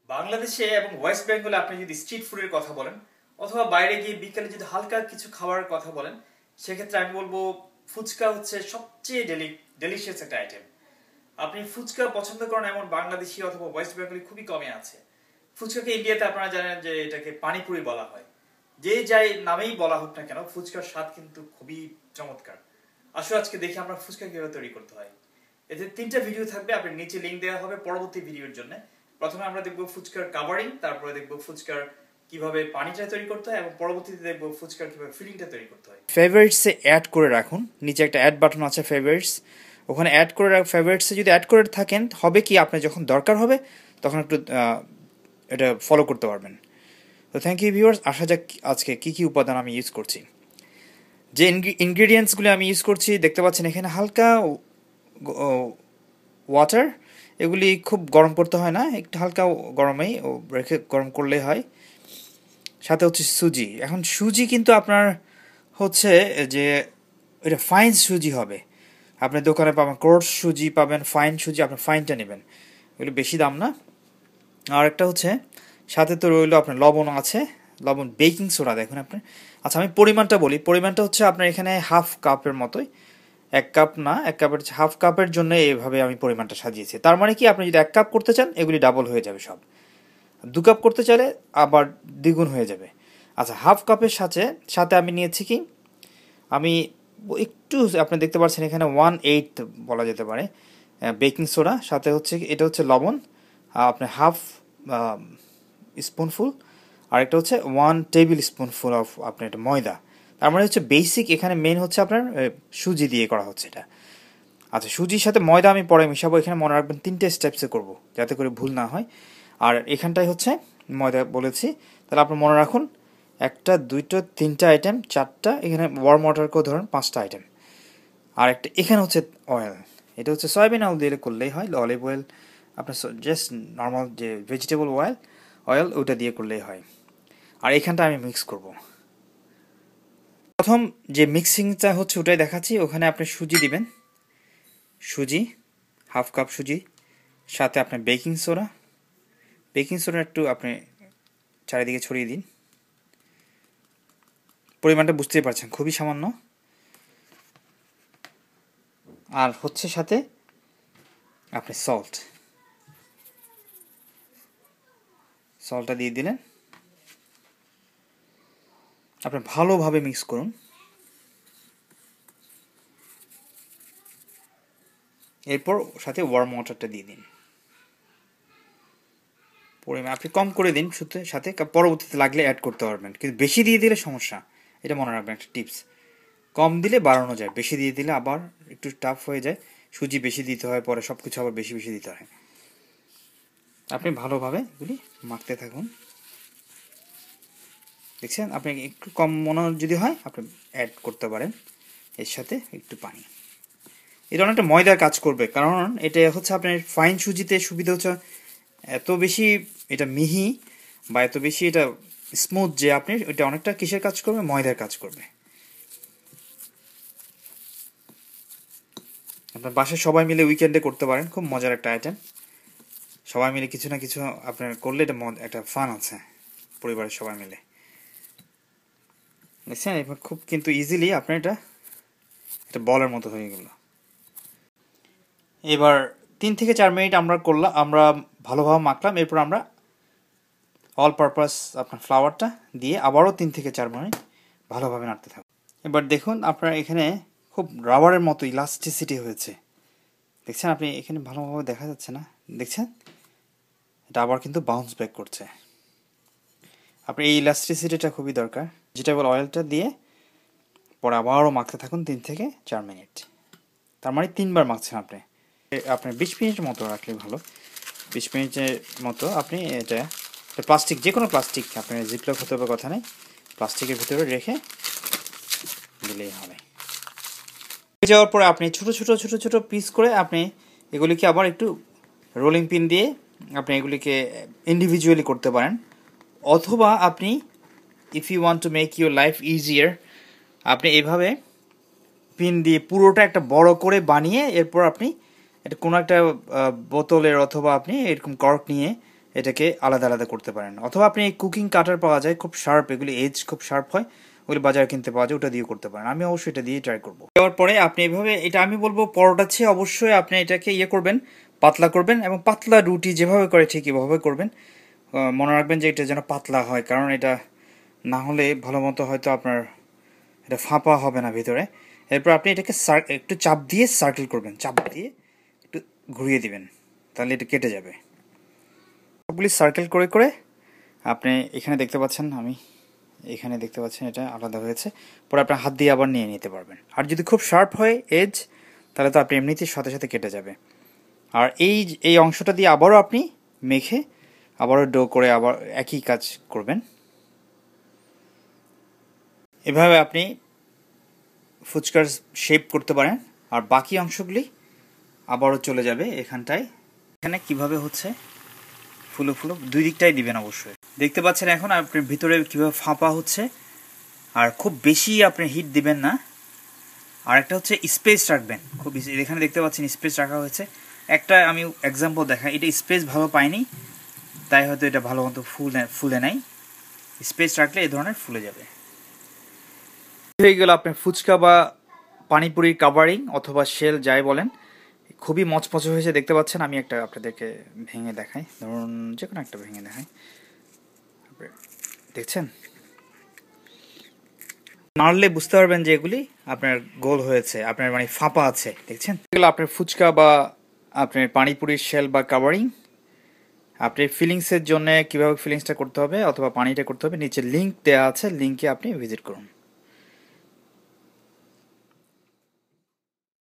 বাংলাদেশে এবং ওয়েস্ট বেঙ্গলে আপনি যদি স্ট্রিট ফুডের কথা বলেন অথবা বাইরে গিয়ে বিকেলে যদি হালকা কিছু খাবারের কথা বলেন, সেক্ষেত্রে আমি বলবো ফুচকা হচ্ছে সবচেয়ে ডেলিশিয়াস একটা আইটেম। আপনি ফুচকা পছন্দ করেন এমন বাংলাদেশি অথবা ওয়েস্ট বেঙ্গলি খুবই কমই আছে। ফুচকাকে ইন্ডিয়াতে আপনারা জানেন যে এটাকে পানিপুরি বলা হয়। যে যাই নামেই বলা হোক না কেন, ফুচকার স্বাদ কিন্তু খুবই চমৎকার। আসলে আজকে দেখি আমরা ফুচকা কিভাবে তৈরি করতে হয়। এতে 3টা ভিডিও থাকবে, আপনার নিচে লিংক দেওয়া হবে পরবর্তী ভিডিওর জন্য। প্রথমে আমরা দেখবো ফুচকার কাভারিং, তারপরে দেখবো ফুচকার কিভাবে পানিটা তৈরি করতে হয় এবং পরবর্তীতে দেখবো ফুচকার কিভাবে ফিলিংটা তৈরি করতে হয়। ফেভারিটসে অ্যাড করে রাখুন, নিচে একটা অ্যাড বাটন আছে ফেভারিটস, ওখানে অ্যাড করে ফেভারিটসে যদি অ্যাড করে থাকেন হবে কি আপনার যখন দরকার হবে তখন একটু এটা ফলো করতে পারবেন। তো থ্যাংক ইউ ভিউয়ার্স। আসা যাক আজকে কী কী উপাদান আমি ইউজ করছি। যে ইনগ্রিডিয়েন্টসগুলো আমি ইউজ করছি দেখতে পাচ্ছেন এখানে হালকা ওয়াটার, এগুলি খুব গরম করতে হয় না, একটু হালকা গরমেই রেখে গরম করলেই হয়। সাথে হচ্ছে সুজি। এখন সুজি কিন্তু আপনার হচ্ছে যে এটা ফাইন সুজি হবে, আপনি দোকানে পাবেন কোর্স সুজি পাবেন, ফাইন সুজি, আপনি ফাইনটা নেবেন, এগুলো বেশি দাম না। আর একটা হচ্ছে সাথে তো রইলো আপনার লবণ আছে, লবণ, বেকিং সোডা দেখুন আপনার। আচ্ছা আমি পরিমাণটা বলি, পরিমাণটা হচ্ছে আপনার এখানে হাফ কাপের মতোই, 1 কাপ না, 1 কাপের হাফ কাপের জন্য এইভাবে আমি পরিমাণটা সাজিয়েছি। তার মানে কি আপনি যদি 1 কাপ করতে চান এগুলি ডাবল হয়ে যাবে সব, 2 কাপ করতে চাইলে আবার দ্বিগুণ হয়ে যাবে। আচ্ছা হাফ কাপের সাথে সাথে আমি নিয়েছি কি, আমি একটু আপনি দেখতে পাচ্ছেন এখানে 1/8 বলা যেতে পারে বেকিং সোডা, সাথে হচ্ছে এটা হচ্ছে লবণ আপনার হাফ স্পুনফুল, আর একটা হচ্ছে 1 টেবিল স্পুনফুল অফ আপনার এটা ময়দা। তার মানে হচ্ছে বেসিক এখানে মেন হচ্ছে আপনার সুজি দিয়ে করা হচ্ছে এটা। আচ্ছা সুজির সাথে ময়দা আমি পরে মিশাবো, এখানে মনে রাখবেন 3টে স্টেপসে করব যাতে করে ভুল না হয়। আর এখানটায় হচ্ছে ময়দা বলেছি, তাহলে আপনি মনে রাখুন 1টা 2টা 3টা আইটেম, 4টা এখানে ওয়ার্ম ওয়াটারকেও ধরুন 5টা আইটেম। আর একটা এখানে হচ্ছে অয়েল, এটা হচ্ছে সয়াবিন অয়েল দিয়ে করলেই হয়, অলিভ অয়েল আপনার জাস্ট নর্মাল যে ভেজিটেবল অয়েল ওটা দিয়ে করলেই হয়। আর এখানটা আমি মিক্স করব। প্রথম যে মিক্সিংটা হচ্ছে ওটাই দেখাচ্ছি, ওখানে আপনি সুজি দিবেন, সুজি হাফ কাপ সুজি, সাথে আপনার বেকিং সোডা একটু আপনি চারিদিকে ছড়িয়ে দিন, পরিমাণটা বুঝতেই পারছেন খুবই সামান্য। আর হচ্ছে সাথে আপনি সল্টটা দিয়ে দিলেন, আপনি ভালোভাবে মিক্স করুন। এরপর সাথে ওয়ার্ম ওয়াটারটা দিয়ে দিন, পরিমাণ আপনি কম করে দিন সাথে, পরবর্তীতে লাগলে অ্যাড করতে পারবেন, কিন্তু বেশি দিয়ে দিলে সমস্যা, এটা মনে রাখবেন একটা টিপস। কম দিলে বাড়ানো যায়, বেশি দিয়ে দিলে আবার একটু টাফ হয়ে যায়, সুজি বেশি দিতে হয়, পরে সব কিছু আবার বেশি বেশি দিতে হয়। আপনি ভালোভাবে এগুলি মাখতে থাকুন। দেখছেন আপনি একটু কম মনে যদি হয় আপনি অ্যাড করতে পারেন এর সাথে একটু পানি। এটা অনেকটা ময়দার কাজ করবে, কারণ এটা হচ্ছে আপনার ফাইন সুজিতে সুবিধা হচ্ছে এত বেশি এটা মিহি বা এত বেশি এটা স্মুথ যে আপনি এটা অনেকটা কিসের কাজ করবে, ময়দার কাজ করবে। আপনার বাসায় সবাই মিলে উইকেন্ডে করতে পারেন, খুব মজার একটা আইটেম। সবাই মিলে কিছু না কিছু আপনার করলে এটা একটা ফান আছে পরিবারের সবাই মিলে, দেখছেন এবার খুব কিন্তু ইজিলি আপনার এটা বলের মতো হয়ে গেল। এবার 3 থেকে 4 মিনিট আমরা ভালোভাবে মাখলাম, এরপর আমরা অল পারপাস আপনার ফ্লাওয়ারটা দিয়ে আবারও 3 থেকে 4 মিনিট ভালোভাবে নাড়তে থাকুন। এবার দেখুন আপনার এখানে খুব রাবারের মতো ইলাস্টিসিটি হয়েছে, দেখছেন আপনি এখানে ভালোভাবে দেখা যাচ্ছে না, দেখছেন এটা আবার কিন্তু বাউন্স ব্যাক করছে। আপনি এই ইলাস্টিসিটিটা খুবই দরকার। ভেজিটেবল অয়েলটা দিয়ে পরে আবারও মাখতে থাকুন 3 থেকে 4 মিনিট, তার মানে 3বার মাখছেন আপনি। আপনার 20 মিনিটের মতো রাখলে ভালো, 20 মিনিটের মতো আপনি এটা প্লাস্টিক, যে কোনো প্লাস্টিক, আপনার জিপলক হতে হবে কথা নেই, প্লাস্টিকের ভিতরে রেখে দিলেই হবে। হয়ে যাওয়ার পরে আপনি ছোট ছোট পিস করে আপনি এগুলিকে আবার একটু রোলিং পিন দিয়ে আপনি এগুলিকে ইন্ডিভিজুয়ালি করতে পারেন, অথবা আপনি if you want to make your life easier আপনি এভাবে পিন দিয়ে পুরোটা একটা বড় করে বানিয়ে এরপর আপনি এটা কোনো একটা বোতলের অথবা আপনি এরকম কর্ক নিয়ে এটাকে আলাদা আলাদা করতে পারেন। অথবা আপনি কুকিং কাটার পাওয়া যায়, খুব শার্প, এগুলি এজ খুব শার্প হয়, ওগুলি বাজারে কিনতে পাওয়া যায়, ওটা দিয়ে করতে পারেন। আমি অবশ্যই এটা দিয়ে ট্রাই করবো। দেওয়ার পরে আপনি এভাবে, এটা আমি বলবো পরোটার চেয়ে অবশ্যই আপনি এটাকে করবেন, পাতলা করবেন, এবং পাতলা রুটি যেভাবে করে ঠিক এভাবে করবেন। মনে রাখবেন যে এটা যেন পাতলা হয়, কারণ এটা না হলে ভালো মতো হয়তো আপনার এটা ফাঁপা হবে না ভিতরে। এরপর আপনি এটাকে একটু চাপ দিয়ে সার্কেল করবেন, চাপ দিয়ে একটু ঘুরিয়ে দিবেন, তাহলে এটা কেটে যাবে। সবগুলি সার্কেল করে করে আপনি এখানে দেখতে পাচ্ছেন, এখানে দেখতে পাচ্ছেন এটা আলাদা হয়েছে। পরে আপনার হাত দিয়ে আবার নিয়ে নিতে পারবেন। আর যদি খুব শার্প হয় এজ, তাহলে তো আপনি এমনিতেই সাথে সাথে কেটে যাবে। আর এই অংশটা দিয়ে আবারও আপনি মেখে আবারও ডো করে আবার একই কাজ করবেন। এভাবে আপনি ফুচকার শেপ করতে পারেন। আর বাকি অংশগুলি আবারও চলে যাবে এখানটায়। এখানে কিভাবে হচ্ছে ফুলো ফুলো, দুই দিকটাই দিবেন অবশ্যই। দেখতে পাচ্ছেন এখন আপনি ভিতরে কিভাবে ফাঁপা হচ্ছে। আর খুব বেশি আপনি হিট দিবেন না। আর একটা হচ্ছে স্পেস রাখবেন, খুব বেশি। এখানে দেখতে পাচ্ছেন স্পেস রাখা হয়েছে। একটা আমি এক্সাম্পল দেখাই, এটা স্পেস ভালো পাইনি, তাই হয়তো এটা ভালো মতো ফুলে নাই। স্পেস রাখলে এই ধরনের ফুলে যাবে। হয়ে গেল আপনার ফুচকা বা পানিপুরির কাভারিং অথবা শেল যাই বলেন। খুবই মচমচে হয়েছে দেখতে পাচ্ছেন। আমি একটা আপনাদেরকে ভেঙে দেখাই, ধরুন যে কোনো একটা ভেঙে দেখাই, দেখছেন? নাড়লে বুঝতে পারবেন যে এগুলি আপনার গোল হয়েছে, আপনার মানে ফাঁপা আছে, দেখছেন? এগুলো আপনার ফুচকা বা আপনার পানিপুরির শেল বা কাভারিং। আপনি ফিলিংসের জন্য কীভাবে ফিলিংসটা করতে হবে অথবা পানিটা করতে হবে, নিচে লিঙ্ক দেওয়া আছে, লিঙ্কে আপনি ভিজিট করুন।